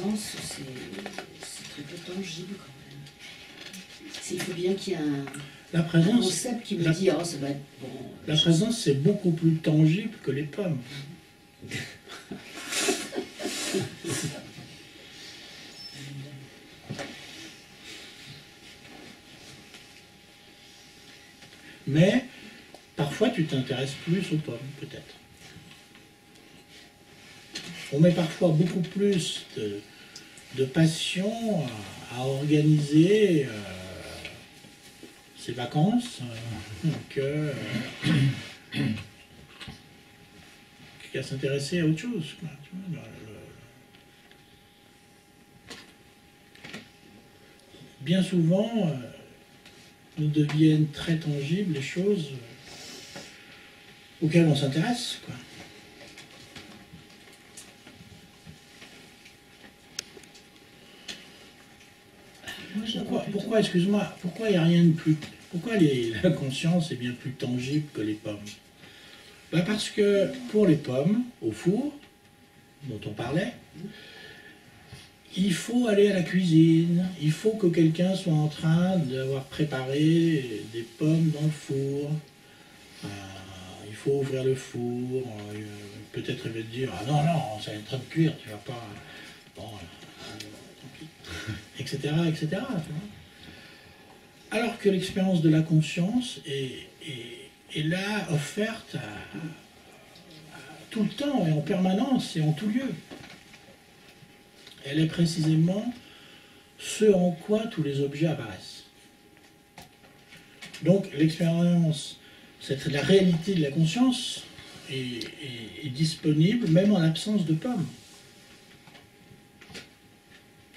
présence, c'est très peu tangible quand même. Il faut bien qu'il y ait La un présence, concept qui me dit, oh, ça va être bon. la présence, c'est beaucoup plus tangible que les pommes. Mais parfois, tu t'intéresses plus aux pommes, peut-être. On met parfois beaucoup plus de passion à organiser ses vacances qu'à s'intéresser à autre chose, quoi. Tu vois, bien souvent, nous deviennent très tangibles les choses auxquelles on s'intéresse, quoi. Pourquoi, excuse-moi, pourquoi il n'y a rien de plus... Pourquoi la conscience est bien plus tangible que les pommes? Parce que pour les pommes, au four, dont on parlait, il faut aller à la cuisine, il faut que quelqu'un soit en train d'avoir préparé des pommes dans le four, il faut ouvrir le four, peut-être il va te dire « Ah non, non, ça est en train de cuire, tu vas pas... » Bon, tant pis, etc., etc. Tu vois. Alors que l'expérience de la conscience est là, offerte à tout le temps et en permanence et en tout lieu. Elle est précisément ce en quoi tous les objets apparaissent. Donc l'expérience, la réalité de la conscience est disponible même en l'absence de pommes.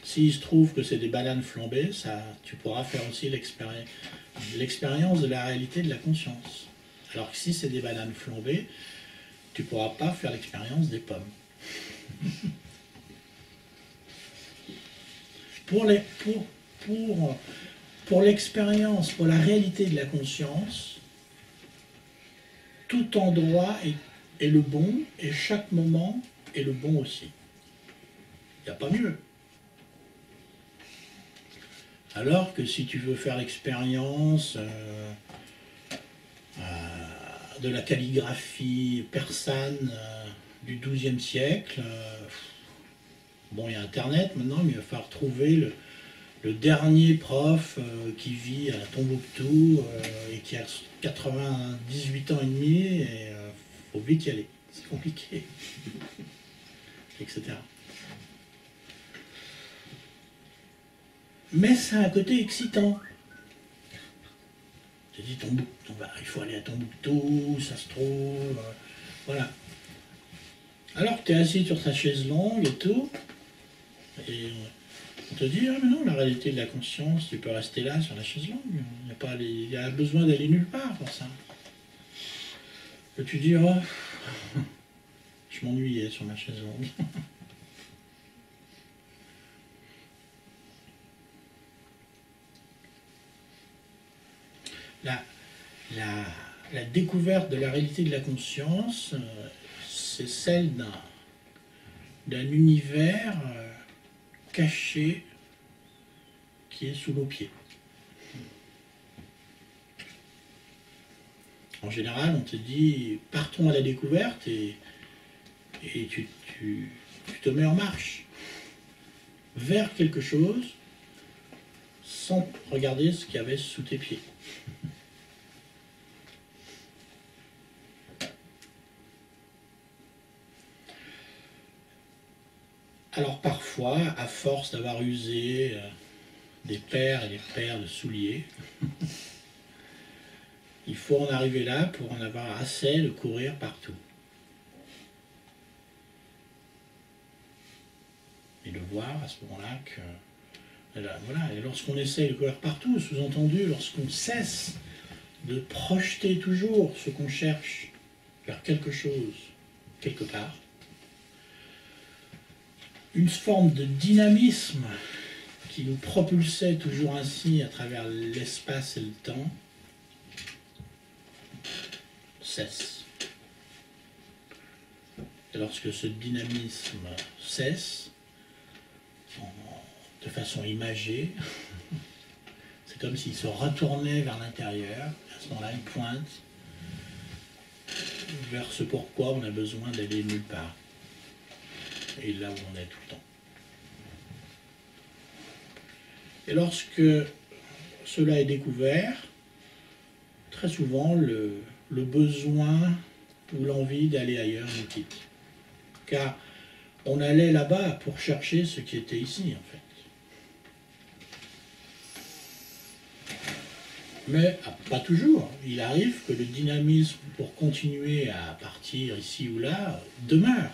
S'il se trouve que c'est des bananes flambées, tu pourras faire aussi l'expérience de la réalité de la conscience. Alors que si c'est des bananes flambées, tu ne pourras pas faire l'expérience des pommes. Pour l'expérience, pour la réalité de la conscience, tout endroit est le bon et chaque moment est le bon aussi. Il n'y a pas mieux. Alors que si tu veux faire l'expérience de la calligraphie persane du XIIe siècle, bon, il y a Internet maintenant, mais il va falloir trouver le dernier prof qui vit à Tombouctou et qui a 98 ans et demi, et faut vite y aller, c'est compliqué, etc. Mais ça a un côté excitant. Tu dis, Tombouctou, il faut aller à Tombouctou, ça se trouve, voilà. Alors que tu es assis sur ta chaise longue et tout, et on te dit, ah mais non, la réalité de la conscience, tu peux rester là sur la chaise longue, il y a besoin d'aller nulle part pour ça. Et tu dis, oh, je m'ennuyais sur ma chaise longue. La découverte de la réalité de la conscience, c'est celle d'un univers caché qui est sous nos pieds. En général, on te dit, partons à la découverte et tu te mets en marche vers quelque chose sans regarder ce qu'il y avait sous tes pieds. Alors parfois, à force d'avoir usé des paires et des paires de souliers, il faut en arriver là pour en avoir assez de courir partout. Et de voir à ce moment-là que... Voilà, et lorsqu'on essaie de courir partout, sous-entendu, lorsqu'on cesse de projeter toujours ce qu'on cherche vers quelque chose, quelque part, une forme de dynamisme qui nous propulsait toujours ainsi à travers l'espace et le temps cesse. Et lorsque ce dynamisme cesse, de façon imagée. C'est comme s'il se retournait vers l'intérieur. À ce moment-là, il pointe vers ce pourquoi on a besoin d'aller nulle part. Et là où on est tout le temps. Et lorsque cela est découvert, très souvent le besoin ou l'envie d'aller ailleurs nous quitte. Car on allait là-bas pour chercher ce qui était ici, en fait. Mais pas toujours. Il arrive que le dynamisme pour continuer à partir ici ou là demeure.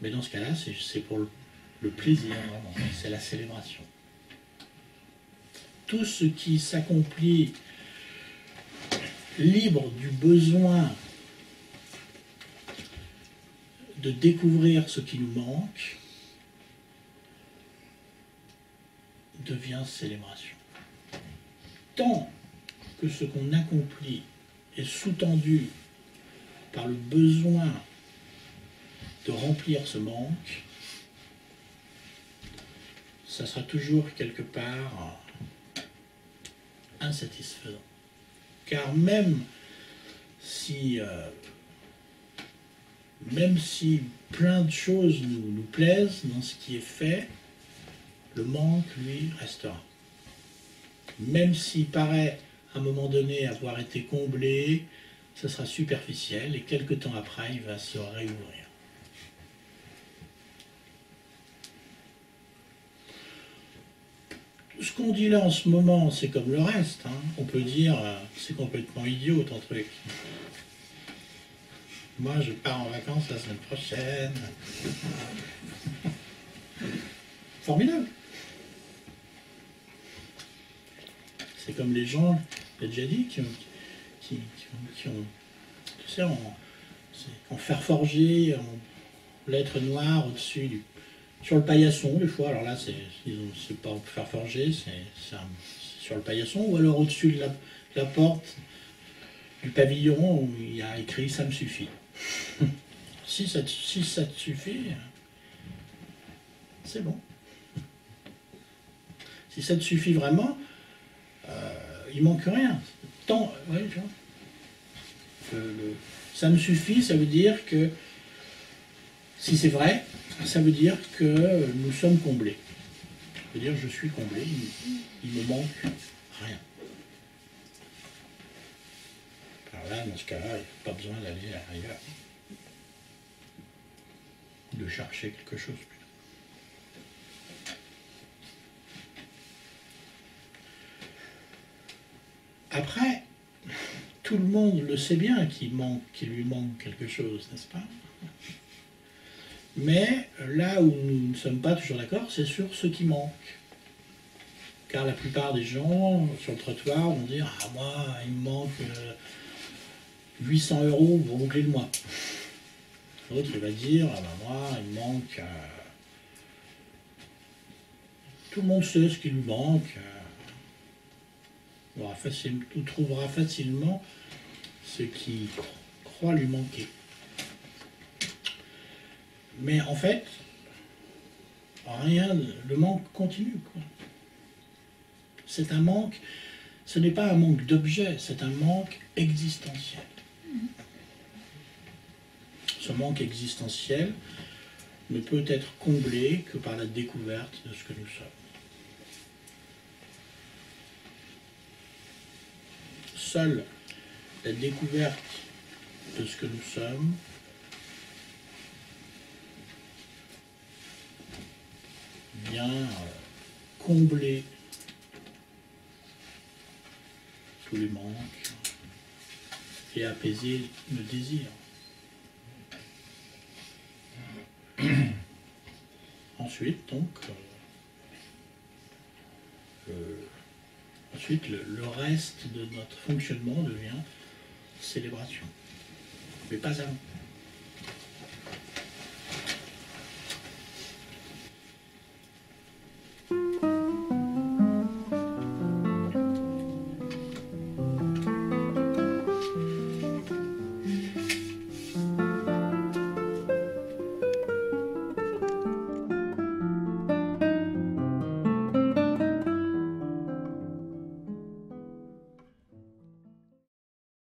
Mais dans ce cas-là, c'est pour le plaisir, vraiment. C'est la célébration. Tout ce qui s'accomplit libre du besoin de découvrir ce qui nous manque devient célébration. Tant que ce qu'on accomplit est sous-tendu par le besoin de remplir ce manque, ça sera toujours quelque part insatisfaisant. Car même si plein de choses nous plaisent dans ce qui est fait, le manque, lui, restera. Même s'il paraît, à un moment donné, avoir été comblé, ce sera superficiel, et quelque temps après, il va se réouvrir. Ce qu'on dit là en ce moment, c'est comme le reste. Hein. On peut dire, c'est complètement idiot ton truc. Moi, je pars en vacances la semaine prochaine. Formidable. C'est comme les gens, j'ai déjà dit, qui ont, tu sais, en fer forgé, en lettres noires au-dessus sur le paillasson, des fois. Alors là, c'est pas en fer forgé, c'est sur le paillasson, ou alors au-dessus de la porte du pavillon où il y a écrit « ça me suffit ». Si ça te suffit, c'est bon. Si ça te suffit vraiment, il manque rien. Ouais, tu vois. Ça me suffit, ça veut dire que, si c'est vrai, ça veut dire que nous sommes comblés. Ça veut dire que je suis comblé, il me manque rien. Alors là, dans ce cas-là, il n'y a pas besoin d'aller ailleurs. De chercher quelque chose. Après, tout le monde le sait bien qu'il lui manque quelque chose, n'est-ce pas? Mais là où nous ne sommes pas toujours d'accord, c'est sur ce qui manque. Car la plupart des gens sur le trottoir vont dire « Ah, moi, il me manque 800 € pour boucler le mois. » L'autre, il va dire « Ah ben moi, il me manque... Tout le monde sait ce qui lui manque. On trouvera facilement ce qui croit lui manquer. » Mais en fait, rien, le manque continue, quoi. C'est un manque, ce n'est pas un manque d'objet, c'est un manque existentiel. Ce manque existentiel ne peut être comblé que par la découverte de ce que nous sommes. Seule la découverte de ce que nous sommes vient combler tous les manques et apaiser le désir. Ensuite, donc, le reste de notre fonctionnement devient célébration, mais pas avant.